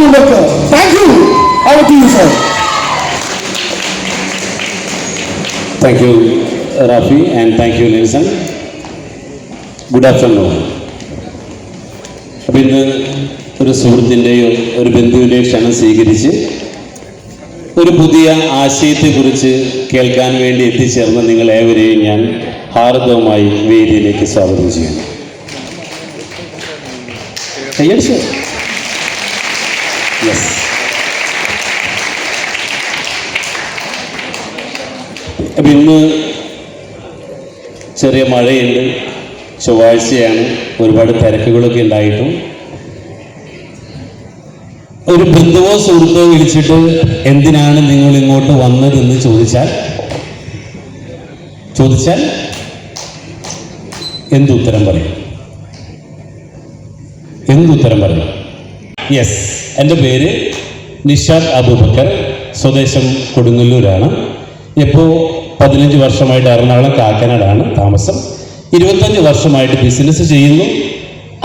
Abubakar. Thank you. Over to you, sir. Thank you, Rafi, and thank you, Nelson. Good afternoon. അപ്പോൾ ഇന്ന് ഒരു സുഹൃത്തിൻ്റെയോ ഒരു ബന്ധുവിൻ്റെയോ ക്ഷണം സ്വീകരിച്ച് ഒരു പുതിയ ആശയത്തെക്കുറിച്ച് കേൾക്കാൻ വേണ്ടി എത്തിച്ചേർന്ന നിങ്ങളേവരെയും ഞാൻ ഹാർദവമായി വേദിയിലേക്ക് സ്വാഗതം ചെയ്യുന്നു. യെസ്. അപ്പം ഇന്ന് ചെറിയ മഴയുണ്ട്, ചൊവ്വാഴ്ചയാണ്, ഒരുപാട് തിരക്കുകളൊക്കെ ഉണ്ടായിട്ടും ഒരു ബന്ധുവോ സുഹൃത്തോ വിളിച്ചിട്ട് എന്തിനാണ് നിങ്ങൾ ഇങ്ങോട്ട് വന്നതെന്ന് ചോദിച്ചാൽ എന്തുത്തരം പറയും? യെസ്, എൻ്റെ പേര് നിഷാദ് അബൂബക്കർ, സ്വദേശം കൊടുങ്ങല്ലൂരാണ്. ഇപ്പോൾ 15 വർഷമായിട്ട് എറണാകുളം കാക്കനാടാണ് താമസം. 25 വർഷമായിട്ട് ബിസിനസ് ചെയ്യുന്നു.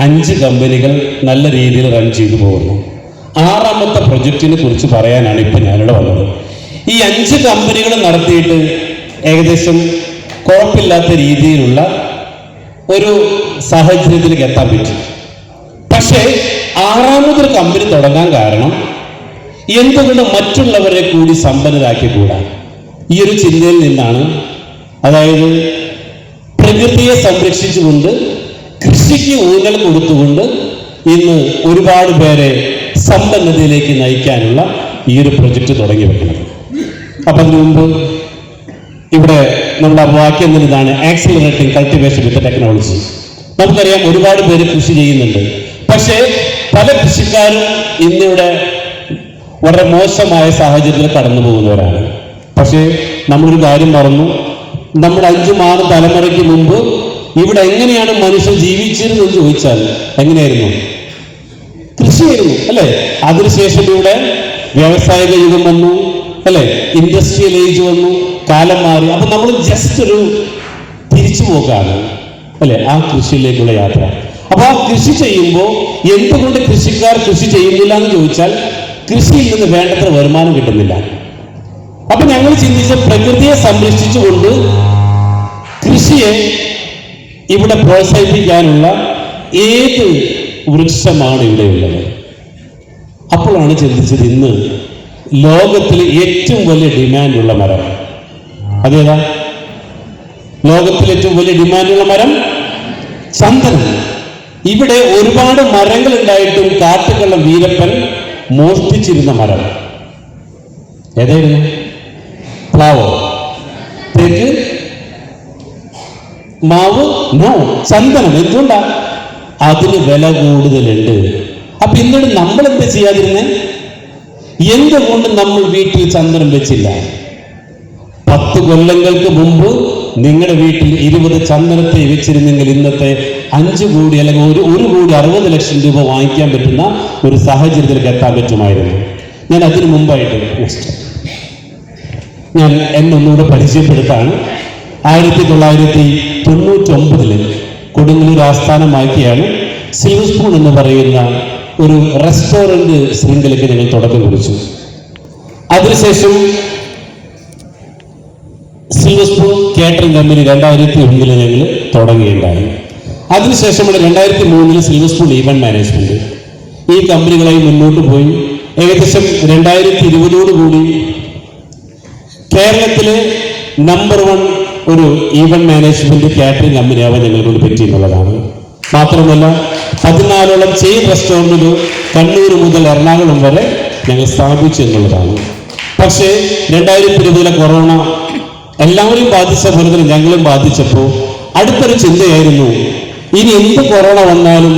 5 കമ്പനികൾ നല്ല രീതിയിൽ റൺ ചെയ്തു പോകുന്നു. 6ാമത്തെ പ്രൊജക്റ്റിനെ കുറിച്ച് പറയാനാണ് ഇപ്പം ഞാനിവിടെ വന്നത്. ഈ 5 കമ്പനികൾ നടത്തിയിട്ട് ഏകദേശം കുഴപ്പമില്ലാത്ത രീതിയിലുള്ള ഒരു സാഹചര്യത്തിലേക്ക് എത്താൻ പറ്റും. പക്ഷേ 6ാമതൊരു കമ്പനി തുടങ്ങാൻ കാരണം എന്തുകൊണ്ട് മറ്റുള്ളവരെ കൂടി സമ്പന്നരാക്കിക്കൂടാ? ഈ ഒരു ചിന്തയിൽ നിന്നാണ്. അതായത് പ്രകൃതിയെ സംരക്ഷിച്ചുകൊണ്ട് കൃഷിക്ക് ഊന്നൽ കൊടുത്തുകൊണ്ട് ഇന്ന് ഒരുപാട് പേരെ സമ്പന്നതയിലേക്ക് നയിക്കാനുള്ള ഈ ഒരു പ്രൊജക്റ്റ് തുടങ്ങി വെക്കുന്നത്. അപ്പം അതിനു മുമ്പ് ഇവിടെ നമ്മുടെ വാക്യം ഇതാണ്, ആക്സിലറേറ്റിംഗ് കൾട്ടിവേഷൻ വിത്ത് ടെക്നോളജി. നമുക്കറിയാം ഒരുപാട് പേര് കൃഷി ചെയ്യുന്നുണ്ട്. പക്ഷേ പല കൃഷിക്കാരും ഇന്നിവിടെ വളരെ മോശമായ സാഹചര്യത്തിൽ കടന്നു പോകുന്നവരാണ്. പക്ഷേ നമ്മളൊരു കാര്യം മറന്നു. നമ്മൾ 5-6 തലമുറയ്ക്ക് മുമ്പ് ഇവിടെ എങ്ങനെയാണ് മനുഷ്യർ ജീവിച്ചിരുന്നതെന്ന് ചോദിച്ചാൽ എങ്ങനെയായിരുന്നു? കൃഷിയായിരുന്നു, അല്ലേ? അതിനുശേഷം ഇവിടെ വ്യാവസായിക യുഗം വന്നു, അല്ലേ? ഇൻഡസ്ട്രിയൽ ഏജ് വന്നു, കാലം മാറി. അപ്പൊ നമ്മൾ ജസ്റ്റ് ഒരു തിരിച്ചു പോക്കാണ്, അല്ലെ, ആ കൃഷിയിലേക്കുള്ള യാത്ര. അപ്പൊ ആ കൃഷി ചെയ്യുമ്പോൾ എന്തുകൊണ്ട് കൃഷിക്കാർ കൃഷി ചെയ്യുന്നില്ല എന്ന് ചോദിച്ചാൽ കൃഷിയിൽ നിന്ന് വേണ്ടത്ര വരുമാനം കിട്ടുന്നില്ല. അപ്പൊ ഞങ്ങൾ ചിന്തിച്ച പ്രകൃതിയെ സംരക്ഷിച്ചുകൊണ്ട് കൃഷിയെ ഇവിടെ പ്രോത്സാഹിപ്പിക്കാനുള്ള ഏത് വൃക്ഷമാണ് ഇവിടെയുള്ളത്? അപ്പോഴാണ് ചിന്തിച്ചത് ഇന്ന് ലോകത്തിൽ ഏറ്റവും വലിയ ഡിമാൻഡുള്ള മരം അതേതാ? ലോകത്തിൽ ഏറ്റവും വലിയ ഡിമാൻഡുള്ള മരം ചന്ദനം. ഇവിടെ ഒരുപാട് മരങ്ങൾ ഉണ്ടായിട്ടും കാട്ടുകള്ള വീരപ്പൻ മോഷ്ടിച്ചിരുന്ന മരം ഏതായിരുന്നു? പ്ലാവോ? തേക്ക്? മാവ്? നോ, ചന്ദനം. എന്തുകൊണ്ടാ? അതിന് വില കൂടുതലുണ്ട്. അപ്പൊ ഇന്നോട് നമ്മൾ എന്താ ചെയ്യാതിരുന്നേ? എന്തുകൊണ്ട് നമ്മൾ വീട്ടിൽ ചന്ദനം വെച്ചില്ല? 10 കൊല്ലങ്ങൾക്ക് മുമ്പ് നിങ്ങളുടെ വീട്ടിൽ 20 ചന്ദനത്തെ വെച്ചിരുന്നെങ്കിൽ ഇന്നത്തെ 5 കോടി അല്ലെങ്കിൽ 1 കോടി 60 ലക്ഷം രൂപ വാങ്ങിക്കാൻ പറ്റുന്ന ഒരു സാഹചര്യത്തിലേക്ക് എത്താൻ പറ്റുമായിരുന്നു. ഞാൻ അതിനു മുമ്പായിട്ട് ഞാൻ എന്നൊന്നുകൂടെ പരിചയപ്പെടുത്താണ്. 1999 കൊടുങ്ങല്ലൂർ ആസ്ഥാനമാക്കിയാണ് സിൽവർ സ്പൂൺ എന്ന് പറയുന്ന ഒരു റെസ്റ്റോറന്റ് ശൃംഖലയ്ക്ക് ഞങ്ങൾ തുടക്കം കുറിച്ചു. അതിനുശേഷം സിൽവർ സ്പൂൺ കേറ്ററിംഗ് കമ്പനി 2001 ഞങ്ങൾ തുടങ്ങുകയുണ്ടായി. അതിനുശേഷമാണ് 2003 സിൽവർ സ്പൂൺ ഈവന്റ് മാനേജ്മെന്റ്. ഈ കമ്പനികളായി മുന്നോട്ട് പോയി. ഏകദേശം 2020 കൂടി കേരളത്തിലെ നമ്പർ 1 ഒരു ഈവന്റ് മാനേജ്മെന്റ് കാറ്ററിംഗ് കമ്പനിയാവാൻ ഞങ്ങളോട് പറ്റിയെന്നുള്ളതാണ്. മാത്രമല്ല 14ഓളം ചെയിൻ റെസ്റ്റോറൻറ്റുകൾ കണ്ണൂർ മുതൽ എറണാകുളം വരെ ഞങ്ങൾ സ്ഥാപിച്ചു എന്നുള്ളതാണ്. പക്ഷേ 2020 കൊറോണ എല്ലാവരെയും ബാധിച്ച പോലെ തന്നെ ഞങ്ങളും ബാധിച്ചപ്പോൾ അടുത്തൊരു ചിന്തയായിരുന്നു, ഇനി എന്ത് കൊറോണ വന്നാലും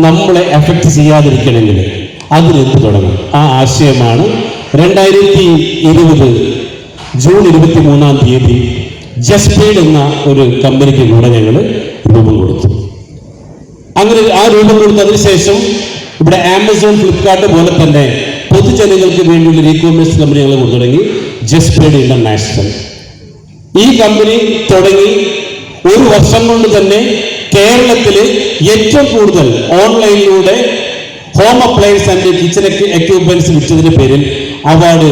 നമ്മളെ എഫക്റ്റ് ചെയ്യാതിരിക്കണമെങ്കിൽ അതിനെന്ത് തുടങ്ങും? ആ ആശയമാണ് 2020 ജൂൺ 23-ാം തീയതി ജസ്പീഡ് എന്ന ഒരു കമ്പനിക്ക് കൂടെ ഞങ്ങൾ രൂപം കൊടുത്തു. അങ്ങനെ ആ രൂപം കൊടുത്തതിന് ശേഷം ഇവിടെ ആമസോൺ, ഫ്ലിപ്കാർട്ട് പോലെ തന്നെ പൊതുജനങ്ങൾക്ക് വേണ്ടിയുള്ള ഇ-കോമേഴ്സ് കമ്പനി ഞങ്ങൾ കൊണ്ടു തുടങ്ങി, ജസ്പീഡ് ഇന്റർനാഷണൽ. ഈ കമ്പനി തുടങ്ങി 1 വർഷം കൊണ്ട് തന്നെ കേരളത്തിൽ ഏറ്റവും കൂടുതൽ ഓൺലൈനിലൂടെ home appliance and kitchen equipments വിറ്റതിന്റെ പേരിൽ അവാർഡ്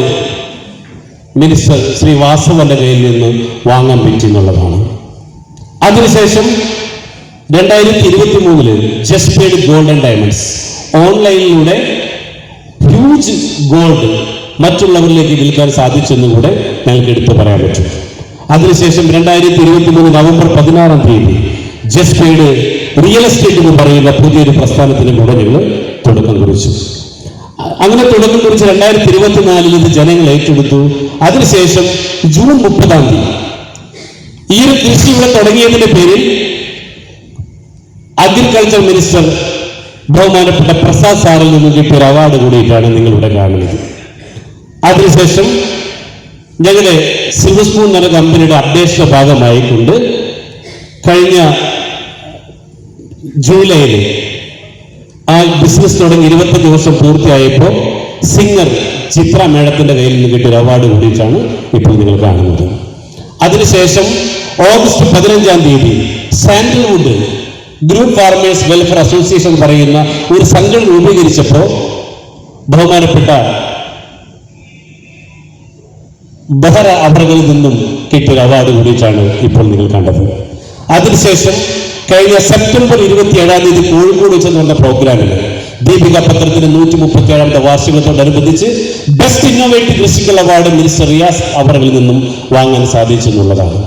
മിനിസ്റ്റർ ശ്രീ വാസവന്റെ കയ്യിൽ നിന്ന് വാങ്ങാൻ പറ്റി എന്നുള്ളതാണ്. അതിനുശേഷം 2023 just paid gold and diamonds ഓൺലൈനിലൂടെ ഹ്യൂജ് ഗോൾഡ് മറ്റുള്ളവരിലേക്ക് വിൽക്കാൻ സാധിച്ചെന്നും കൂടെ ഞങ്ങൾക്ക് എടുത്തു പറയാൻ പറ്റും. അതിനുശേഷം 2023 November 16 just paid real estate എന്ന് പറയുന്ന പുതിയൊരു പ്രസ്ഥാനത്തിന് കൂടെ ഞങ്ങൾ തുടക്കം കുറിച്ചു. അങ്ങനെ തുടക്കം കുറിച്ച് 2024 ഇത് ജനങ്ങൾ ഏറ്റെടുത്തു. അതിനുശേഷം ജൂൺ 30 ഈ ഒരു കൃഷി ഇവിടെ തുടങ്ങിയതിന്റെ പേരിൽ അഗ്രികൾച്ചർ മിനിസ്റ്റർ ബഹുമാനപ്പെട്ട പ്രസാദ് സാറിൽ നിന്ന് കിട്ടിയ ഒരു അവാർഡ് കൂടിയിട്ടാണ് നിങ്ങളിവിടെ കാണുന്നത്. അതിനുശേഷം ഞങ്ങളുടെ സിൽവർ സ്പൂൺ എന്ന കമ്പനിയുടെ അപ്ഡേഷന്റെ ഭാഗമായിക്കൊണ്ട് കഴിഞ്ഞ ജൂലൈയിൽ ആ ബിസിനസ് തുടങ്ങി 20 ദിവസം പൂർത്തിയായപ്പോൾ സിംഗർ ചിത്ര മേഡത്തിന്റെ കയ്യിൽ നിന്ന് കിട്ടിയ ഒരു അവാർഡ് കൂടിയിട്ടാണ് ഇപ്പോൾ നിങ്ങൾ കാണുന്നത്. അതിനുശേഷം August 15 sandalwood group farmers welfare association പറയുന്ന ഒരു സംഘടന രൂപീകരിച്ചപ്പോൾ ബഹുമാനപ്പെട്ട ബഹ്റ അവറുകളിൽ നിന്നും കിട്ടിയ അവാർഡ് കൂടിയിട്ടാണ് ഇപ്പോൾ നിങ്ങൾ കണ്ടത്. അതിനുശേഷം കഴിഞ്ഞ സെപ്റ്റംബർ 27 കോഴിക്കോട് വെച്ച് നടന്ന പ്രോഗ്രാമിൽ ദീപിക പത്രത്തിന് 137ാമത്തെ വാർഷികത്തോടനുബന്ധിച്ച് ബെസ്റ്റ് ഇന്നോവേറ്റീവ് കൃഷികൾ അവാർഡ് മിനിസ്റ്റർ റിയാസ് അവറുകളിൽ നിന്നും വാങ്ങാൻ സാധിച്ചെന്നുള്ളതാണ്.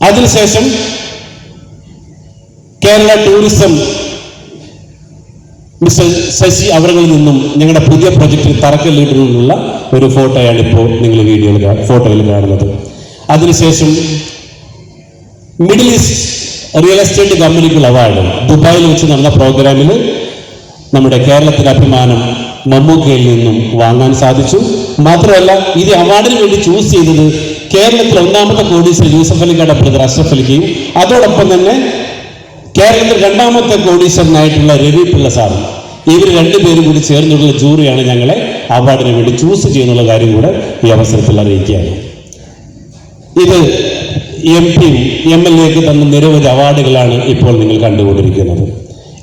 അതിനുശേഷം കേരള ടൂറിസം മിസ്റ്റർ ശശി അവറുകളിൽ നിന്നും ഞങ്ങളുടെ പുതിയ പ്രൊജക്റ്റിൽ തറക്കല്ലിട്ടുള്ള ഒരു ഫോട്ടോയാണ് ഇപ്പോൾ നിങ്ങൾ ഫോട്ടോയിൽ കാണുന്നത്. അതിനുശേഷം മിഡിൽ ഈസ്റ്റ് റിയൽ എസ്റ്റേറ്റ് കമ്പനിക്കുള്ള അവാർഡ് ദുബായിൽ വെച്ച് നടന്ന പ്രോഗ്രാമിൽ നമ്മുടെ കേരളത്തിന്റെ അഭിമാനം മമ്മൂക്കയിൽ നിന്നും വാങ്ങാൻ സാധിച്ചു. മാത്രമല്ല ഇത് അവാർഡിന് വേണ്ടി ചൂസ് ചെയ്തത് കേരളത്തിലെ 1ാമത്തെ കോടീശ്വരൻ യൂസഫ് അലിയുടെ ബ്രദർ അഷ്റഫ് അലിക്കും അതോടൊപ്പം തന്നെ കേരളത്തിൽ 2ാമത്തെ കോടീശ്വരനായിട്ടുള്ള രവി പിള്ള സാറും. ഇവർ രണ്ടുപേരും കൂടി ചേർന്നുള്ള ജൂറിയാണ് ഞങ്ങളെ അവാർഡിന് വേണ്ടി ചൂസ് ചെയ്യുന്നുള്ള കാര്യം കൂടെ ഈ അവസരത്തിൽ അറിയിക്കുകയാണ്. ഇത് MP MLA തന്ന നിരവധി അവാർഡുകളാണ് ഇപ്പോൾ നിങ്ങൾ കണ്ടുകൊണ്ടിരിക്കുന്നത്.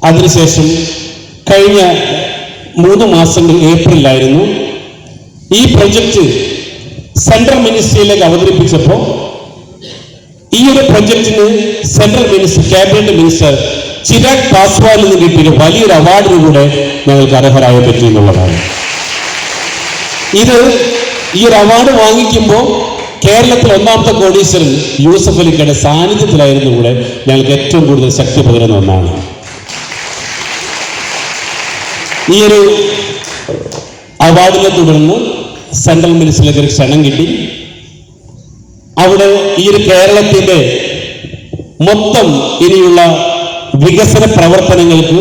അതിനുശേഷം കഴിഞ്ഞ 3 മാസങ്ങൾ ഏപ്രിലായിരുന്നു ഈ പ്രൊജക്റ്റ് സെൻട്രൽ മിനിസ്ട്രിയിലേക്ക് അവതരിപ്പിച്ചപ്പോൾ ഈ ഒരു പ്രൊജക്റ്റിന് central minister cabinet minister Chirag പാസ്വാനിൽ നിന്ന് കിട്ടിയ വലിയൊരു അവാർഡിന് കൂടെ ഞങ്ങൾക്ക് അർഹരായ പറ്റി എന്നുള്ളതാണ്. ഈ ഒരു അവാർഡ് വാങ്ങിക്കുമ്പോൾ കേരളത്തിൽ 1ാമത്തെ കോടീശ്വരൻ യൂസഫ് അലിയുടെ സാന്നിധ്യത്തിലായിരുന്നു കൂടെ ഞങ്ങൾക്ക് ഏറ്റവും കൂടുതൽ ശക്തി പകരുന്ന ഒന്നാണ്. ഈ ഒരു അവാർഡിനെ തുടർന്ന് സെൻട്രൽ മിനിസ്റ്ററിലേക്ക് ഒരു ക്ഷണം കിട്ടി. അവിടെ ഈ ഒരു കേരളത്തിന്റെ മൊത്തം ഇനിയുള്ള വികസന പ്രവർത്തനങ്ങൾക്ക്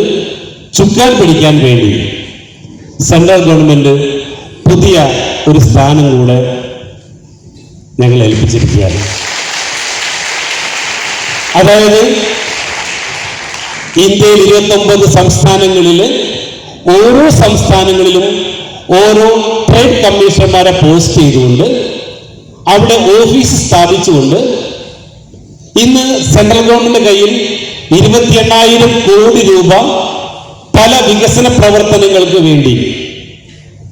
ചുക്കാൻ പിടിക്കാൻ വേണ്ടി സെൻട്രൽ ഗവൺമെന്റ് പുതിയ ഒരു സ്ഥാനം കൂടെ ഞങ്ങൾ ഏൽപ്പിച്ചിരിക്കുകയാണ്. അതായത് ഇന്ത്യയിൽ 29 സംസ്ഥാനങ്ങളിൽ ഓരോ സംസ്ഥാനങ്ങളിലും ഓരോ ട്രേഡ് കമ്മീഷണർമാരെ പോസ്റ്റ് ചെയ്തുകൊണ്ട് അവിടെ ഓഫീസ് സ്ഥാപിച്ചുകൊണ്ട് ഇന്ന് സെൻട്രൽ ഗവൺമെന്റ് കയ്യിൽ 28,000 കോടി രൂപ പല വികസന പ്രവർത്തനങ്ങൾക്ക് വേണ്ടി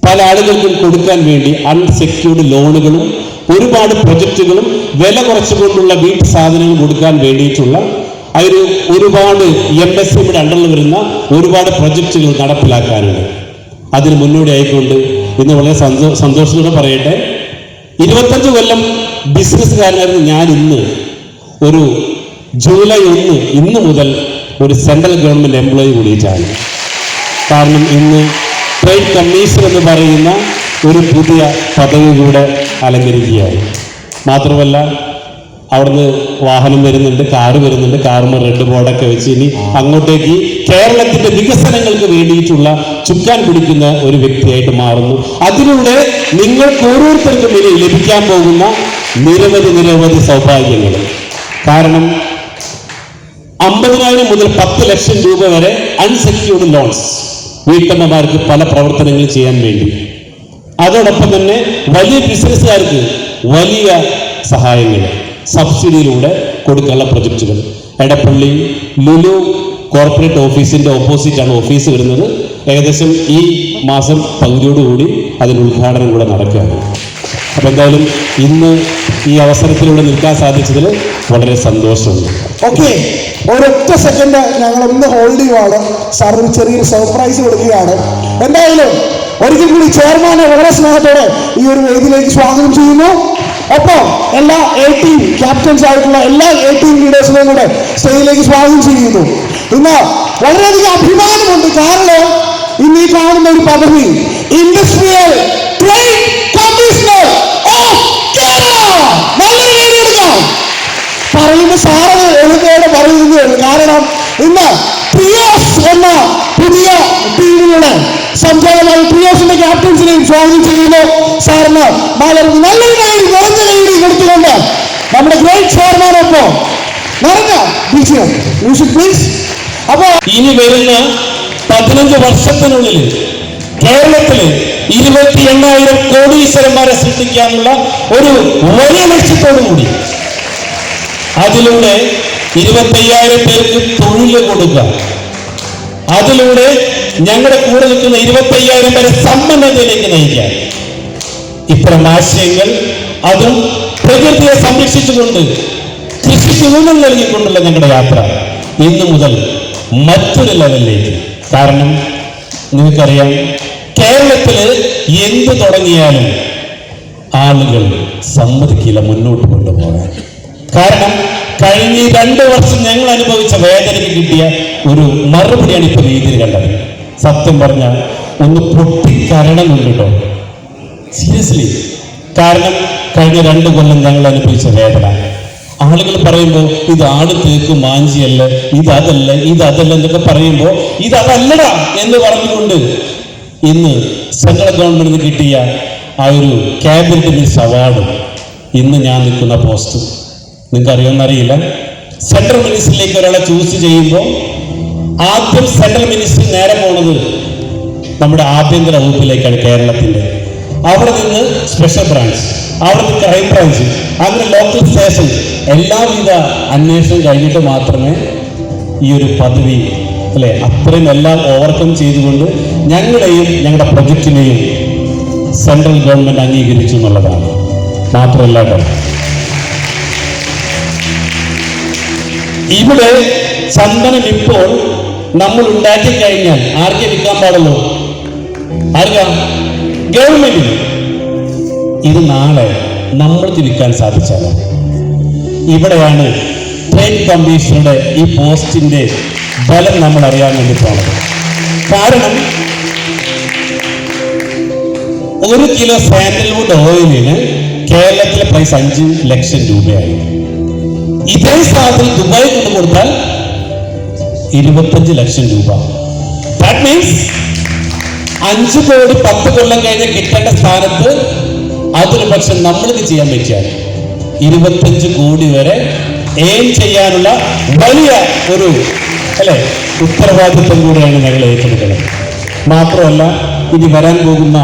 പല ആളുകൾക്കും കൊടുക്കാൻ വേണ്ടി അൺസെക്യൂർഡ് ലോണുകളും ഒരുപാട് പ്രൊജക്റ്റുകളും വില കുറച്ചുകൊണ്ടുള്ള വീട്ടു സാധനങ്ങൾ കൊടുക്കാൻ വേണ്ടിയിട്ടുള്ള ഒരുപാട് MSMയുടെ അണ്ടറിൽ വരുന്ന ഒരുപാട് പ്രൊജക്റ്റുകൾ നടപ്പിലാക്കാനുണ്ട്. അതിന് മുന്നോടിയായിക്കൊണ്ട് ഇന്ന് വളരെ സന്തോഷത്തോടെ പറയട്ടെ, 25 കൊല്ലം ബിസിനസ്സുകാരനായിരുന്നു ഞാൻ. ഇന്ന് ഒരു ജൂലൈ 1 ഇന്ന് മുതൽ ഒരു സെൻട്രൽ ഗവൺമെന്റ് എംപ്ലോയി കൂടിയിട്ടാണ്. കാരണം ഇന്ന് ട്രേഡ് കമ്മീഷൻ എന്ന് പറയുന്ന ഒരു പുതിയ പദവി കൂടെ അലങ്കരിക്കുകയായി. മാത്രമല്ല അവിടുന്ന് വാഹനം വരുന്നുണ്ട്, കാറ് വരുന്നുണ്ട്, കാറുമ്പോൾ റെഡ് ബോർഡൊക്കെ വെച്ച് ഇനി അങ്ങോട്ടേക്ക് കേരളത്തിന്റെ വികസനങ്ങൾക്ക് വേണ്ടിയിട്ടുള്ള ചുക്കാൻ പിടിക്കുന്ന ഒരു വ്യക്തിയായിട്ട് മാറുന്നു. അതിലൂടെ നിങ്ങൾക്ക് ഓരോരുത്തർക്കും ഇനി ലഭിക്കാൻ പോകുന്ന നിരവധി സൗഭാഗ്യങ്ങൾ. കാരണം 50,000 മുതൽ 10 ലക്ഷം രൂപ വരെ അൺസെക്യൂർഡ് ലോൺസ് വീട്ടമ്മമാർക്ക് പല പ്രവർത്തനങ്ങൾ ചെയ്യാൻ വേണ്ടി. അതോടൊപ്പം തന്നെ വലിയ ബിസിനസ്സുകാർക്ക് വലിയ സഹായങ്ങൾ സബ്സിഡിയിലൂടെ കൊടുക്കാനുള്ള പ്രൊജക്റ്റുകൾ. എടപ്പള്ളി ലുലു കോർപ്പറേറ്റ് ഓഫീസിന്റെ ഓപ്പോസിറ്റാണ് ഓഫീസ് വരുന്നത്. ഏകദേശം ഈ മാസം പകുതിയോടുകൂടി അതിൻ്റെ ഉദ്ഘാടനം കൂടെ നടക്കുകയാണ്. അപ്പം എന്തായാലും ഇന്ന് ഈ അവസരത്തിലൂടെ നിൽക്കാൻ സാധിച്ചതിൽ വളരെ സന്തോഷമുണ്ട്. ഓക്കെ, ഒരൊറ്റ സെക്കൻഡ് ഞങ്ങൾ ഒന്ന് ഹോൾഡ് ചെയ്യുവാണ്. സാറിന് ചെറിയൊരു സർപ്രൈസ് കൊടുക്കുകയാണ്. എന്തായാലും ഒരിക്കൽ കൂടി ചെയർമാനെ വളരെ സ്നേഹത്തോടെ ഈ ഒരു വേദിയിലേക്ക് സ്വാഗതം ചെയ്യുന്നു. ഒപ്പം എല്ലാ A-team ക്യാപ്റ്റൻസ് ആയിട്ടുള്ള എല്ലാ A-team ലീഡേഴ്സിനെയും കൂടെ സ്റ്റേജിലേക്ക് സ്വാഗതം ചെയ്യുന്നു. ഇന്ന് വളരെയധികം അഭിമാനമുണ്ട്. കാരണം ഇന്ന് ഈ കാണുന്ന ഒരു പദവി industrial trade commissioner of Kerala. നല്ലൊരു പേര് എടുക്കാം. പറയുന്ന സാറ് എളുപ്പയോടെ പറയുന്നതേ ഉള്ളൂ. കാരണം ഇന്ന് ട്രിയോസ് എന്ന പുതിയ ടീമിലൂടെ സംഘാടകമായി ട്രിയോസിന്റെ ക്യാപ്റ്റൻസിനെയും സ്വാഗതം ചെയ്യുന്നു. സാറിന് മലർന്ന് നല്ലൊരു കൈ നിറഞ്ഞ കൈ കൊടുത്തുകൊണ്ട് നമ്മുടെ ഗ്രേറ്റ് ചെയർമാനൊപ്പം നിറഞ്ഞ മ്യൂസിക് പ്ലീസ്. അപ്പോ ഇനി വരുന്ന 15 വർഷത്തിനുള്ളിൽ കേരളത്തില് 28,000 കോടീശ്വരന്മാരെ സൃഷ്ടിക്കാനുള്ള ഒരു വലിയ ലക്ഷ്യത്തോടു കൂടി അതിലൂടെ 25,000 പേർക്ക് തൊഴിൽ കൊടുക്കുക, അതിലൂടെ ഞങ്ങളുടെ കൂടെ നിൽക്കുന്ന 25,000 പേരെ സമ്പന്നതയിലേക്ക് നയിക്കാൻ ഇത്തരം ആശയങ്ങൾ, അതും പ്രകൃതിയെ സംരക്ഷിച്ചുകൊണ്ട് കൃഷിക്ക് ഊന്നൽ നൽകിക്കൊണ്ടുള്ള ഞങ്ങളുടെ യാത്ര ഇന്നു മുതൽ മറ്റൊരു ലെവലിലേക്ക്. കാരണം നിങ്ങൾക്കറിയാം, കേരളത്തില് എന്ത് തുടങ്ങിയാലും ആളുകൾ സമ്മതിക്കില്ല മുന്നോട്ട് കൊണ്ടുപോകാൻ. കാരണം കഴിഞ്ഞ 2 വർഷം ഞങ്ങൾ അനുഭവിച്ച വേദനയ്ക്ക് കിട്ടിയ ഒരു മറുപടിയാണ് ഇപ്പൊ രീതിയിൽ കണ്ടത്. സത്യം പറഞ്ഞാൽ ഒന്ന് പൊട്ടിക്കരണം കൊണ്ടിട്ടോ, സീരിയസ്ലി. കാരണം കഴിഞ്ഞ 2 കൊല്ലം ഞങ്ങൾ അനുഭവിച്ച വേദന ആളുകൾ പറയുമ്പോൾ ഇത് ആട് തേക്ക് മാഞ്ചിയല്ല, ഇതല്ല എന്നൊക്കെ പറയുമ്പോൾ ഇതല്ലടാ എന്ന് പറഞ്ഞുകൊണ്ട് ഇന്ന് സെൻട്രൽ ഗവൺമെന്റിന് കിട്ടിയ ആ ഒരു ക്യാബിനറ്റ് മിനിസ്റ്റർ അവാർഡ്, ഇന്ന് ഞാൻ നിൽക്കുന്ന പോസ്റ്റ് നിങ്ങൾക്ക് അറിയുമെന്നറിയില്ല. സെൻട്രൽ മിനിസ്റ്ററിലേക്ക് ഒരാളെ ചൂസ് ചെയ്യുമ്പോൾ ആദ്യം സെൻട്രൽ മിനിസ്റ്റർ നേരെ പോണത് നമ്മുടെ ആഭ്യന്തര വകുപ്പിലേക്കാണ്, കേരളത്തിന്റെ. അവിടെ നിന്ന് സ്പെഷ്യൽ ബ്രാഞ്ച്, അവിടെ നിന്ന് ക്രൈം ബ്രാഞ്ച്, അങ്ങനെ ലോക്കൽ സ്റ്റേഷൻ, എല്ലാവിധ അന്വേഷണം കഴിഞ്ഞിട്ട് മാത്രമേ ഈ ഒരു പദവി, അല്ലെ, അത്രയും എല്ലാം ഓവർകം ചെയ്തുകൊണ്ട് ഞങ്ങളെയും ഞങ്ങളുടെ പ്രൊജക്റ്റിനെയും സെൻട്രൽ ഗവൺമെന്റ് അംഗീകരിച്ചു എന്നുള്ളതാണ്. മാത്രമല്ല ഇവിടെ ചന്ദനം ഇപ്പോൾ നമ്മൾ ഉണ്ടാക്കി കഴിഞ്ഞാൽ ആർക്കെ വിൽക്കാൻ പാടുള്ളൂ? ആർക്കാ? ഗവൺമെന്റിന്. ഇത് നാളെ നമ്മൾക്ക് വിൽക്കാൻ സാധിച്ചാലോ? ഇവിടെയാണ് ട്രേഡ് കമ്മീഷനുടെ ഈ പോസ്റ്റിന്റെ ബലം നമ്മൾ അറിയാൻ വേണ്ടി പോണത്. കാരണം 1 കിലോ സാൻഡൽവുഡ് ഓയിലിന് കേരളത്തിലെ പ്രൈസ് 5 ലക്ഷം രൂപയായി. ഇതേ സാധനം ദുബായി കൊണ്ട് കൊടുത്താൽ 25 ലക്ഷം രൂപ. ദാറ്റ് മീൻസ് 5 കോടി 10 കൊല്ലം കഴിഞ്ഞ് കിട്ടേണ്ട സ്ഥാനത്ത് അതിന് പക്ഷെ നമ്മൾക്ക് ചെയ്യാൻ പറ്റിയാൽ 25 കോടി വരെ എയിം ചെയ്യാനുള്ള വലിയ ഒരു, അല്ലെ, ഉത്തരവാദിത്വം കൂടെയാണ് ഞങ്ങൾ ഏറ്റെടുക്കുന്നത്. മാത്രമല്ല, ഇനി വരാൻ പോകുന്ന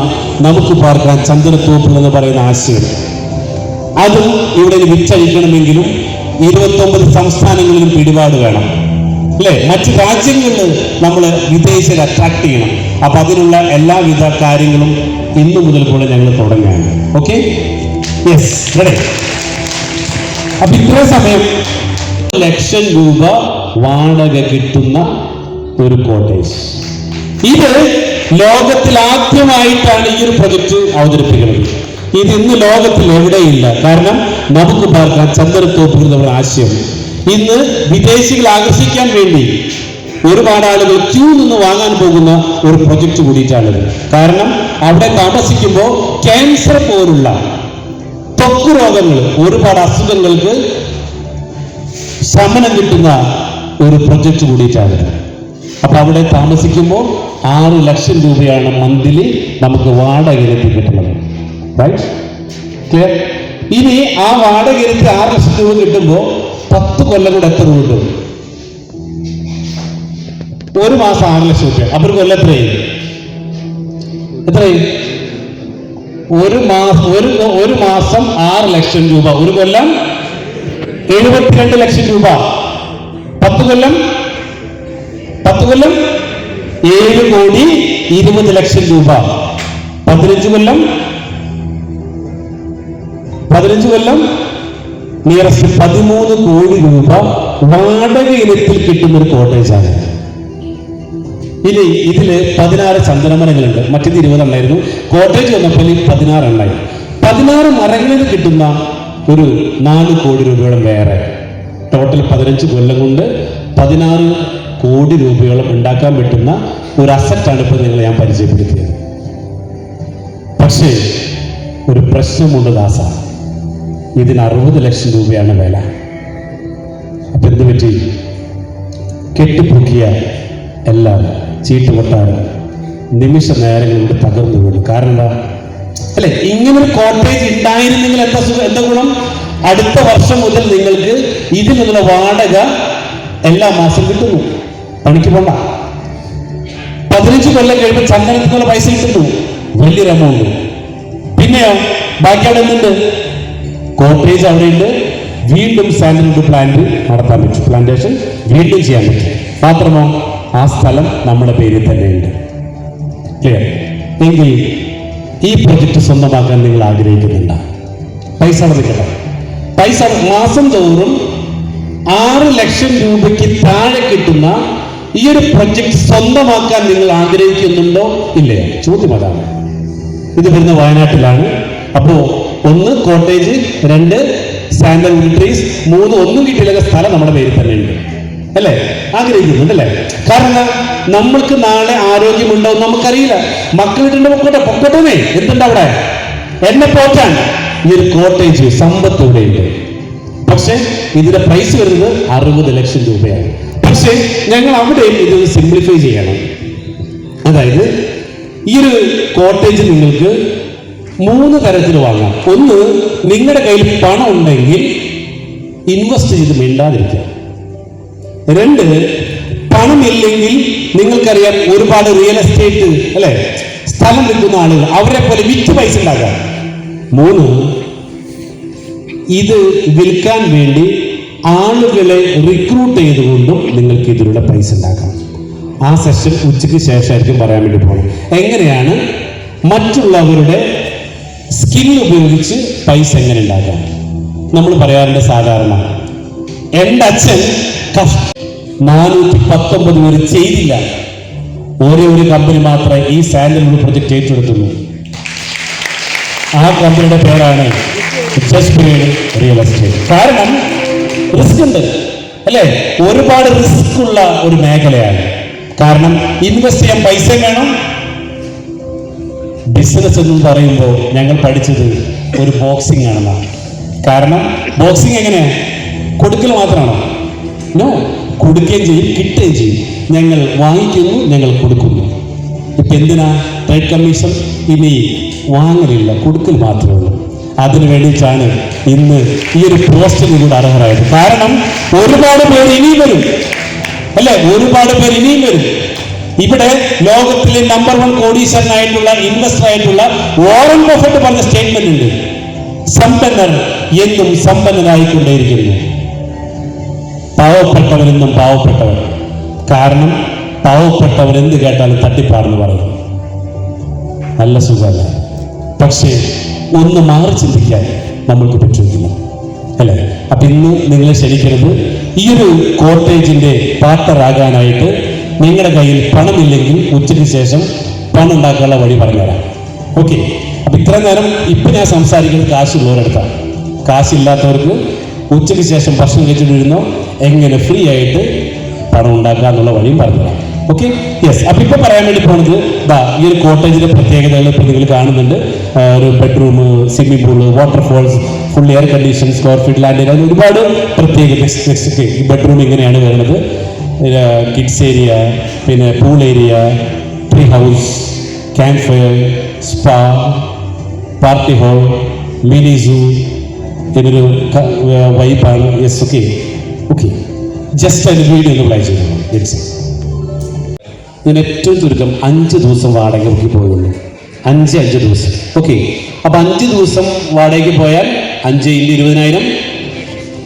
നമുക്ക് പാർക്കാൻ ചന്ദനത്തോപ്പ് എന്ന് പറയുന്ന ആശയം, അതും ഇവിടെ വിറ്റഴിക്കണമെങ്കിലും 29 സംസ്ഥാനങ്ങളിലും പിടിപാട് വേണം, അല്ലെ? മറ്റു രാജ്യങ്ങളിൽ നമ്മൾ വിദേശികളെ അട്രാക്ട് ചെയ്യണം. അപ്പൊ അതിനുള്ള എല്ലാവിധ കാര്യങ്ങളും ഇന്നു മുതൽ കൂടെ ഞങ്ങൾ തുടങ്ങുകയാണ്. Okay, yes, ready. അപ്പൊ ഇത്രയും സമയം 1 ലക്ഷം രൂപ വാടക കിട്ടുന്ന ഒരു കോട്ടേജ്. ഇത് ലോകത്തിൽ ആദ്യമായിട്ടാണ് ഈ ഒരു പ്രൊജക്ട് അവതരിപ്പിക്കുന്നത്. ഇത് ഇന്ന് ലോകത്തിൽ എവിടെയില്ല. കാരണം നമുക്ക് പാർക്കാൻ ചന്ദനത്തോപ്പ് എന്നുള്ള ആശയം ഇന്ന് വിദേശികളെ ആകർഷിക്കാൻ വേണ്ടി ഒരുപാട് ആളുകൾ ക്യൂ നിന്ന് വാങ്ങാൻ പോകുന്ന ഒരു പ്രൊജക്ട് കൂടിയിട്ടാണിത്. കാരണം അവിടെ താമസിക്കുമ്പോൾ ക്യാൻസർ പോലുള്ള ത്വക്ക് രോഗങ്ങൾ, ഒരുപാട് അസുഖങ്ങൾക്ക് ശമനം കിട്ടുന്ന ഒരു പ്രൊജക്ട് കൂടിയിട്ടാണിത്. അപ്പൊ അവിടെ താമസിക്കുമ്പോൾ 6 ലക്ഷം രൂപയാണ് മന്ത്ലി നമുക്ക് വാടകയിലെത്തി കിട്ടുന്നത്. Right, clear? ഇനി ആ വാടകയിലെത്തി 6 ലക്ഷം രൂപ കിട്ടുമ്പോൾ 10 കൊല്ലം കൂടെ എത്ര രൂപ കിട്ടും? ഒരു മാസം 6 ലക്ഷം രൂപ. അപ്പൊ ഒരു കൊല്ലം എത്രയും? ഒരു മാസം 6 ലക്ഷം രൂപ. ഒരു കൊല്ലം 72 ലക്ഷം രൂപ. 10 കൊല്ലം 7,20,00,000 രൂപ. 15 കൊല്ലം നിയറസ്റ്റ് 13 കോടി രൂപ വാടക ഇനത്തിൽ കിട്ടുന്ന ഒരു കോട്ടേജാണ്. ഇനി ഇതില് 16 ചന്ദനമരങ്ങളുണ്ട്. മറ്റേത് 20 എണ്ണായിരുന്നു. കോട്ടേജ് വന്നപ്പോൾ 16 എണ്ണായി. 16 മരങ്ങളിൽ കിട്ടുന്ന ഒരു 4 കോടി രൂപയോളം വേറെ. ടോട്ടൽ 15 കൊല്ലം കൊണ്ട് 16 കോടി രൂപയോളം ഉണ്ടാക്കാൻ പറ്റുന്ന ഒരു അസറ്റാണ് ഇപ്പോൾ നിങ്ങളെ ഞാൻ പരിചയപ്പെടുത്തിയത്. പക്ഷേ ഒരു പ്രശ്നമുണ്ട് ദാസ, ഇതിന് 60 ലക്ഷം രൂപയാണ് വില. അപ്പൊ എന്ത് പറ്റി? കെട്ടിപ്പൊക്കിയ എല്ലാം ചീട്ടുകൊട്ടാരം നിമിഷ നേരങ്ങൾ കൊണ്ട് തകർന്നു വീണു. കാരണം എന്താ അല്ലെ? ഇങ്ങനൊരു കോട്ടേജ് ഉണ്ടായിരുന്നെങ്കിൽ എന്താ ഗുണം? അടുത്ത വർഷം മുതൽ നിങ്ങൾക്ക് ഇതിൽ നിന്നുള്ള വാടക എല്ലാ മാസം കിട്ടുന്നു, പണിക്ക് പോണ്ട. 15 കൊല്ലം കഴിയുമ്പോൾ ചന്ദനത്തിൽ നിന്നുള്ള പൈസ കിട്ടുന്നു, വലിയൊരു എമൗണ്ട്. പിന്നെയോ ബാക്കി അവിടെ എന്തുണ്ട്? കോട്ടേജ് അവിടെയുണ്ട്. വീണ്ടും സാൻഡൽവുഡ് പ്ലാന്റ് നടത്താൻ പറ്റും, പ്ലാന്റേഷൻ വീണ്ടും ചെയ്യാൻ പറ്റും. മാത്രമോ ആ സ്ഥലം നമ്മുടെ പേരിൽ തന്നെയുണ്ട്. ക്ലിയർ? എങ്കിൽ ഈ പ്രൊജക്ട് സ്വന്തമാക്കാൻ നിങ്ങൾ ആഗ്രഹിക്കുന്നുണ്ടോ? പൈസ നിൽക്കട്ടെ. പൈസ മാസം തോറും 6 ലക്ഷം രൂപയ്ക്ക് താഴെ കിട്ടുന്ന ഈ ഒരു പ്രൊജക്ട് സ്വന്തമാക്കാൻ നിങ്ങൾ ആഗ്രഹിക്കുന്നുണ്ടോ ഇല്ലേ? ചോദ്യം അതാണ്. ഇത് വരുന്ന വയനാട്ടിലാണ്. അപ്പോ 1 കോട്ടേജ്, 2 സാൻഡൽവുഡ് ട്രീസ്, 3 ഒന്നും കിട്ടിയില്ലെങ്കിൽ സ്ഥലം നമ്മുടെ പേരിൽ തന്നെ ഉണ്ട് അല്ലേ? ആഗ്രഹിക്കുന്നുണ്ട് അല്ലേ? കാരണം നമ്മൾക്ക് നാളെ ആരോഗ്യമുണ്ടോ നമുക്കറിയില്ല. മക്കളിട്ടുണ്ട്, പൊക്കോട്ടേ എന്തുണ്ട് അവിടെ? എന്നെ പോറ്റാൻ ഈ ഒരു കോട്ടേജ് സമ്പത്ത് ഇവിടെയുണ്ട്. പക്ഷെ ഇതിന്റെ പ്രൈസ് വരുന്നത് 60 ലക്ഷം രൂപയാണ്. പക്ഷെ ഞങ്ങൾ അവിടെയും ഇത് സിംപ്ലിഫൈ ചെയ്യണം. അതായത് ഈ ഒരു കോട്ടേജ് നിങ്ങൾക്ക് 3 തരത്തിൽ വാങ്ങാം. ഒന്ന്, നിങ്ങളുടെ കയ്യിൽ പണം ഉണ്ടെങ്കിൽ ഇൻവെസ്റ്റ് ചെയ്ത് മിണ്ടാതിരിക്കാം. 2, പണമില്ലെങ്കിൽ നിങ്ങൾക്കറിയാം ഒരുപാട് റിയൽ എസ്റ്റേറ്റ് അല്ലെ സ്ഥലം വിൽക്കുന്ന ആളുകൾ, അവരെ പോലെ വിറ്റ് പൈസ ഉണ്ടാക്കാം. 3, ഇത് വിൽക്കാൻ വേണ്ടി ആളുകളെ റിക്രൂട്ട് ചെയ്തുകൊണ്ടും നിങ്ങൾക്ക് ഇതിലൂടെ പൈസ ഉണ്ടാക്കാം. ആ സെഷൻ ഉച്ചയ്ക്ക് ശേഷമായിരിക്കും പറയാൻ വേണ്ടി പോകുന്നത്. എങ്ങനെയാണ് മറ്റുള്ളവരുടെ സ്കിൽ ഉപയോഗിച്ച് പൈസ എങ്ങനെ ഉണ്ടാക്കാം. നമ്മൾ പറയാറുണ്ട് സാധാരണ, എൻ്റെ അച്ഛൻ 419 പേര് ചെയ്തില്ല, ഒരേ ഒരു കമ്പനി മാത്രമേ ഈ സാൻഡൽവുഡ് പ്രൊജക്ട് ഏറ്റെടുത്തുള്ളൂ. ആ കമ്പനിയുടെ പേരാണ് ജസ്പീഡ് റിയൽ എസ്റ്റേറ്റ്. കാരണം റിസ്ക് ഉണ്ട് അല്ലെ? ഒരുപാട് റിസ്ക് ഉള്ള ഒരു മേഖലയാണ്. കാരണം ഇൻവെസ്റ്റ് ചെയ്യാൻ പൈസ വേണം. ബിസിനസ് എന്ന് പറയുമ്പോൾ ഞങ്ങൾ പഠിച്ചത് ഒരു ബോക്സിംഗ് ആണെന്നാണ്. കാരണം ബോക്സിംഗ് എങ്ങനെയാണ്? കൊടുക്കൽ മാത്രമാണോ? നോ, കൊടുക്കുകയും ചെയ്യും, കിട്ടുകയും ചെയ്യും. ഞങ്ങൾ വാങ്ങിക്കുന്നു, ഞങ്ങൾ കൊടുക്കുന്നു. ഇപ്പൊ എന്തിനാ ട്രേഡ് കമ്മീഷൻ? ഇനി വാങ്ങലില്ല, കൊടുക്കൽ മാത്രമേ ഉള്ളൂ. അതിനു വേണ്ടിയിട്ടാണ് ഇന്ന് ഈ ഒരു പോസ്റ്റിന് കൂടെ അർഹരായത്. കാരണം ഒരുപാട് പേര് ഇനിയും വരും അല്ലെ? ഒരുപാട് പേര് ഇനിയും വരും. ഇവിടെ ലോകത്തിലെ നമ്പർ 1 കോടീശ്വരനായിട്ടുള്ള ഇൻവെസ്റ്റർ ആയിട്ടുള്ള വാറൻ ബഫറ്റ് പറഞ്ഞ സ്റ്റേറ്റ്മെന്റ് ഉണ്ട്, സമ്പന്നർ എന്നും സമ്പന്നനായിക്കൊണ്ടേയിരിക്കുന്നു, പാവപ്പെട്ടവരെന്നും പാവപ്പെട്ടവർ. കാരണം പാവപ്പെട്ടവർ എന്ത് കേട്ടാലും തട്ടിപ്പാണെന്ന് പറയും. നല്ല സുഖമല്ല. പക്ഷേ ഒന്ന് മാറി ചിന്തിക്കാൻ നമ്മൾക്ക് പറ്റുന്നില്ല അല്ലെ? അപ്പൊ ഇന്ന് നിങ്ങളെ ക്ഷണിക്കുന്നത് ഈ ഒരു കോട്ടേജിന്റെ പാർട്ണറാകാനായിട്ട്. നിങ്ങളുടെ കയ്യിൽ പണമില്ലെങ്കിൽ ഉച്ചയ്ക്ക് ശേഷം പണം ഉണ്ടാക്കാനുള്ള വഴി പറഞ്ഞുതരാം. ഓക്കെ? അപ്പൊ ഇത്ര നേരം ഇപ്പൊ ഞാൻ സംസാരിക്കുന്നത് കാശുള്ളവരെടുത്താണ്. കാശില്ലാത്തവർക്ക് ഉച്ചയ്ക്ക് ശേഷം ഭക്ഷണം കഴിച്ചിട്ടിരുന്നോ എങ്ങനെ ഫ്രീ ആയിട്ട് പണം ഉണ്ടാക്കുക എന്നുള്ള വഴിയും പറഞ്ഞുതരാം. ഓക്കെ? യെസ്. അപ്പൊ ഇപ്പൊ പറയാൻ വേണ്ടി പോകുന്നത് ഈ ഒരു കോട്ടേജിന്റെ പ്രത്യേകതകൾ ഇപ്പൊ നിങ്ങൾ കാണുന്നുണ്ട്. ഒരു bedroom, swimming pool, waterfalls, full air condition, square feet land, അതിന് ഒരുപാട് പ്രത്യേകത. ഈ ബെഡ്റൂം ഇങ്ങനെയാണ് വരുന്നത്. കിഡ്സ് ഏരിയ, പിന്നെ pool area, tree house, camp fire, spa, party hall, mini zoo, ഇതിനൊരു വൈബാണ്. യെസ്. ഓക്കെ ഓക്കെ ജസ്റ്റ് അതിന് വീഡിയോ ഒന്ന് പ്ലേ ചെയ്തു. ഞാൻ ഏറ്റവും ചുരുക്കം 5 ദിവസം വാടകയ്ക്ക് പോയുള്ളൂ. 5 ദിവസം. ഓക്കെ? അപ്പൊ 5 ദിവസം വാടകയ്ക്ക് പോയാൽ 5 × 20,000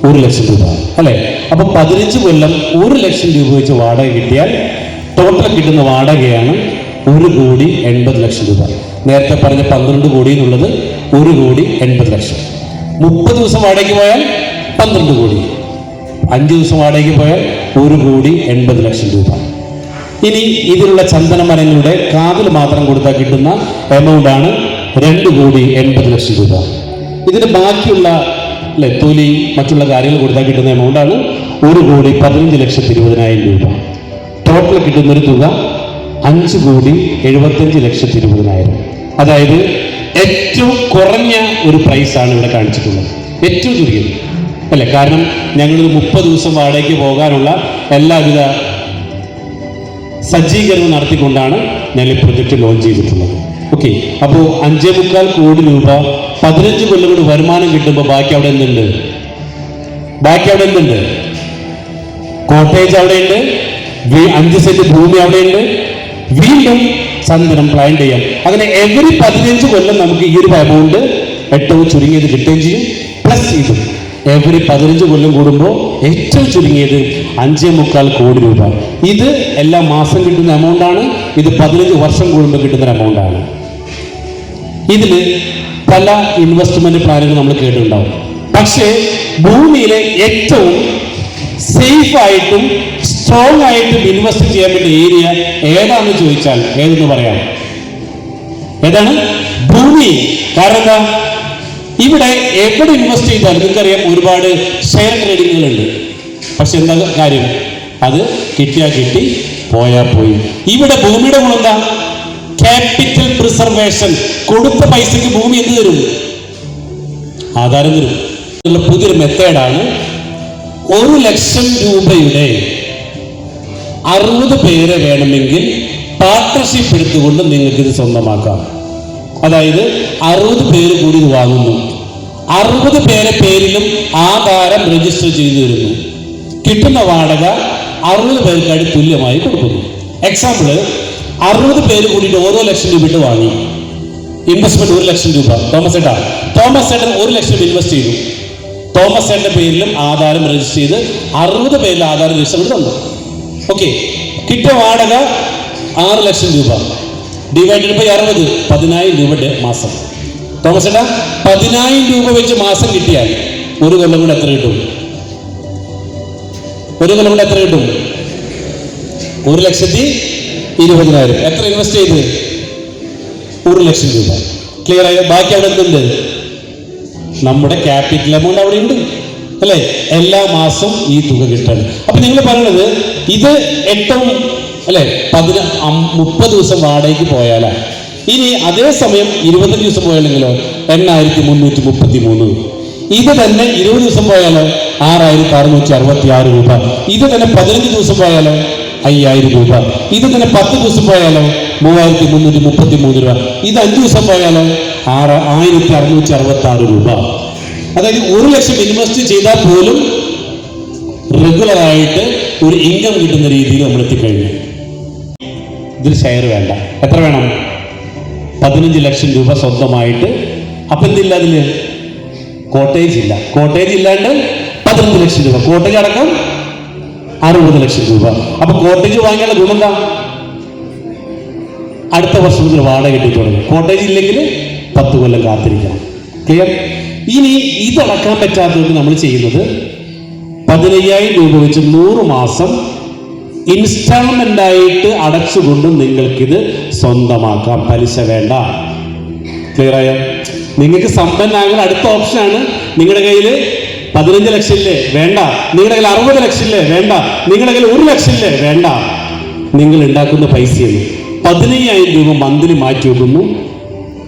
1 ലക്ഷം രൂപ അല്ലെ? അപ്പൊ 15 കൊല്ലം 1 ലക്ഷം രൂപ വെച്ച് വാടക കിട്ടിയാൽ ടോട്ടൽ കിട്ടുന്ന വാടകയാണ് 1,80,00,000 രൂപ. നേരത്തെ പറഞ്ഞ 12 കോടി എന്നുള്ളത് 1,80,00,000. 30 ദിവസം വാടകയ്ക്ക് പോയാൽ 12 കോടി, 5 ദിവസം വാടകയ്ക്ക് പോയാൽ 1,80,00,000 രൂപ. ഇനി ഇതിലുള്ള ചന്ദനമരങ്ങളുടെ കാതിൽ മാത്രം കൊടുത്താൽ കിട്ടുന്ന എമൗണ്ട് ആണ് 2,80,00,000 രൂപ. ഇതിന് ബാക്കിയുള്ള തൊലി മറ്റുള്ള കാര്യങ്ങൾ കൊടുത്താൽ കിട്ടുന്ന എമൗണ്ട് ആണ് 1,15,20,000 രൂപ. ടോട്ടൽ കിട്ടുന്നൊരു തുക 5,75,20,000. അതായത് ഏറ്റവും കുറഞ്ഞ ഒരു പ്രൈസാണ് ഇവിടെ കാണിച്ചിട്ടുള്ളത്, ഏറ്റവും ചുരുങ്ങിയത് അല്ലേ. കാരണം ഞങ്ങളൊരു 30 ദിവസം വാടകയ്ക്ക് പോകാനുള്ള എല്ലാവിധ സജ്ജീകരണം നടത്തിക്കൊണ്ടാണ് ഞങ്ങൾ ഈ പ്രൊജക്ട് ലോഞ്ച് ചെയ്തിട്ടുള്ളത്. ഓക്കെ, അപ്പോൾ 5.25 കോടി രൂപ 15 കൊല്ലം കൊണ്ട് വരുമാനം കിട്ടുമ്പോൾ ബാക്കി അവിടെ എന്തുണ്ട്? കോട്ടേജ് അവിടെയുണ്ട്, 5 സെന്റ് ഭൂമി അവിടെയുണ്ട്, വീണ്ടും ചന്ദനം പ്ലാൻ ചെയ്യാം. അങ്ങനെ എവറി 15 കൊല്ലം നമുക്ക് ഈ ഒരു എമൗണ്ട് ഏറ്റവും ചുരുങ്ങിയത് കിട്ടുകയും ചെയ്യും. പ്ലസ് ഇതും എവറി 15 കൊല്ലം കൂടുമ്പോൾ ഏറ്റവും ചുരുങ്ങിയത് 5.25 കോടി രൂപ. ഇത് എല്ലാ മാസം കിട്ടുന്ന എമൗണ്ട് ആണ്. ഇത് 15 വർഷം കൂടുമ്പോൾ കിട്ടുന്ന എമൗണ്ട് ആണ്. ഇതിൽ പല ഇൻവെസ്റ്റ്മെന്റ് പ്ലാനുകൾ നമ്മൾ കേട്ടിട്ടുണ്ടാവും. പക്ഷേ ഭൂമിയിലെ ഏറ്റവും സേഫ് ആയിട്ടും സ്ട്രോങ് ആയിട്ടും ഇൻവെസ്റ്റ് ചെയ്യാൻ പറ്റിയ ഏരിയ ഏതാണെന്ന് ചോദിച്ചാൽ ഏതെന്ന് പറയാം? ഏതാണ്? ഭൂമി. കാരണം എന്താ? ഇവിടെ എവിടെ ഇൻവെസ്റ്റ് ചെയ്താലും നിങ്ങൾക്കറിയാം ഒരുപാട് ഷെയർ ട്രേഡിങ്ങുകളുണ്ട്. പക്ഷെ എന്താ കാര്യം? അത് കിട്ടിയാൽ കിട്ടി, പോയാൽ പോയി. ഇവിടെ ഭൂമിയുടെ ഗുണം എന്താ? Capital preservation. കൊടുത്ത പൈസക്ക് ഭൂമി എന്ത് തരും? ആധാരം തരും. പുതിയൊരു മെത്തേഡാണ്. 1,00,000 രൂപയുടെ 60 പേരെ വേണമെങ്കിൽ പാർട്ട്ണർഷിപ്പ് എടുത്തുകൊണ്ട് നിങ്ങൾക്ക് ഇത് സ്വന്തമാക്കാം. അതായത് 60 പേര് കൂടി ഇത് വാങ്ങുന്നു. 60 പേരെ പേരിലും ആധാരം രജിസ്റ്റർ ചെയ്തു തരുന്നു. കിട്ടുന്ന വാടക 60 പേർക്കായിട്ട് തുല്യമായി കൊടുക്കുന്നു. എക്സാമ്പിള് 60 പേര് കൂടിയിട്ട് ഓരോ 1,00,000 രൂപ ഇട്ട് വാങ്ങി. ഇൻവെസ്റ്റ്മെന്റ് 1,00,000 രൂപ. തോമസ് ഏട്ടൻ 1,00,000 ഇൻവെസ്റ്റ് ചെയ്തു. തോമസ് ഏട്ടന്റെ പേരിലും ആധാരം രജിസ്റ്റർ ചെയ്ത് 60 പേരിൽ ആധാരം രജിസ്റ്റർ ചെയ്ത് തന്നു. ഓക്കെ, കിട്ടിയ വാടക 6,00,000 രൂപ. ഡിവൈഡഡ് ബൈ 60, 10,000 രൂപയുടെ മാസം. തോമസ് ഏട്ടാ 10,000 രൂപ വെച്ച് മാസം കിട്ടിയാൽ ഒരു കൊല്ലം കൊണ്ട് എത്ര കിട്ടും? 1,20,000. എത്ര ഇൻവെസ്റ്റ് ചെയ്ത്? 1,00,000 രൂപ. ക്ലിയർ ആയോ? ബാക്കി അവിടെ എന്തുണ്ട്? നമ്മുടെ ക്യാപിറ്റൽ എമൗണ്ട് അവിടെ ഉണ്ട് അല്ലേ? എല്ലാ മാസം ഈ തുക കിട്ടാണ്. അപ്പൊ നിങ്ങൾ പറയുന്നത് ഇത് ഏറ്റവും അല്ലെ 30 ദിവസം വാടകയ്ക്ക് പോയാലാ. ഇനി അതേസമയം 25 ദിവസം പോയാലെങ്കിലോ 8,333. ഇത് തന്നെ 20 ദിവസം പോയാലോ 6,666 രൂപ. ഇത് തന്നെ 15 ദിവസം പോയാലോ 5,000 രൂപ. ഇത് തന്നെ 10 ദിവസം പോയാലോ 3,333 രൂപ. ഇത് 5 ദിവസം പോയാലോ 6,666 രൂപ. അതായത് 1,00,000 ഇൻവെസ്റ്റ് ചെയ്താൽ പോലും റെഗുലറായിട്ട് ഒരു ഇൻകം കിട്ടുന്ന രീതിയിൽ നമ്മൾ എത്തിക്കഴിഞ്ഞു. ഇതിൽ ഷെയർ വേണ്ട. എത്ര വേണം? 15 ലക്ഷം രൂപ സ്വന്തമായിട്ട്. അപ്പൊ എന്തില്ല അതില്? കോട്ടേജ് ഇല്ല. കോട്ടേജ് ഇല്ലാണ്ട് 15 ലക്ഷം രൂപ. കോട്ടേജ് അടക്കം 60 ലക്ഷം രൂപ. അപ്പൊ കോട്ടേജ് വാങ്ങിയുള്ള ഗുണം എന്താ? അടുത്ത വർഷം മുതൽ വാടക കിട്ടി തുടങ്ങും. കോട്ടേജ് ഇല്ലെങ്കിൽ 10 കൊല്ലം കാത്തിരിക്കണം. ക്ലിയർ? ഇനി ഇതടക്കാൻ പറ്റാത്തതുകൊണ്ട് നമ്മൾ ചെയ്യുന്നത് 15,000 രൂപ വെച്ച് 100 മാസം ഇൻസ്റ്റാൾമെന്റ് ആയിട്ട് അടച്ചുകൊണ്ടും നിങ്ങൾക്കിത് സ്വന്തമാക്കാം. പലിശ വേണ്ട. ക്ലിയർ ആയോ? നിങ്ങൾക്ക് സമ്പന്നാകാൻ അടുത്ത ഓപ്ഷനാണ്. നിങ്ങളുടെ കയ്യിൽ 15 ലക്ഷം ഇല്ലേ? വേണ്ട. നിങ്ങളുടെ കയ്യിൽ 60 ലക്ഷം ഇല്ലേ? വേണ്ട. നിങ്ങളുടെ കയ്യിൽ 1 ലക്ഷം ഇല്ലേ? വേണ്ട. നിങ്ങൾ ഉണ്ടാക്കുന്ന പൈസയാണ് 15,000 രൂപ മന്ത്ലി മാറ്റി വെക്കുന്നു.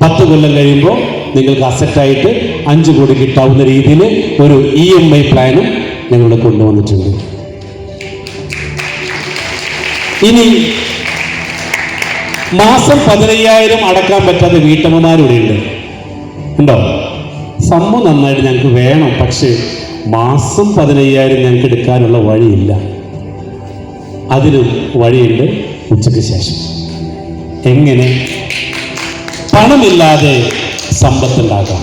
10 കൊല്ലം കഴിയുമ്പോൾ നിങ്ങൾക്ക് അസറ്റായിട്ട് 5 കോടി കിട്ടാവുന്ന രീതിയിൽ ഒരു EMI പ്ലാനും ഞങ്ങൾ കൊണ്ടുവന്നിട്ടുണ്ട്. ഇനി മാസം 15,000 അടക്കാൻ പറ്റാത്ത വീട്ടമ്മമാരിവിടെ ഉണ്ടോ? സംഭവം നന്നായിട്ട് ഞങ്ങൾക്ക് വേണം, പക്ഷേ മാസം 15,000 ഞങ്ങൾക്ക് എടുക്കാനുള്ള വഴിയില്ല. അതിനും വഴിയുണ്ട്. ഉച്ചയ്ക്ക് ശേഷം എങ്ങനെ പണമില്ലാതെ സമ്പത്തുണ്ടാക്കാം.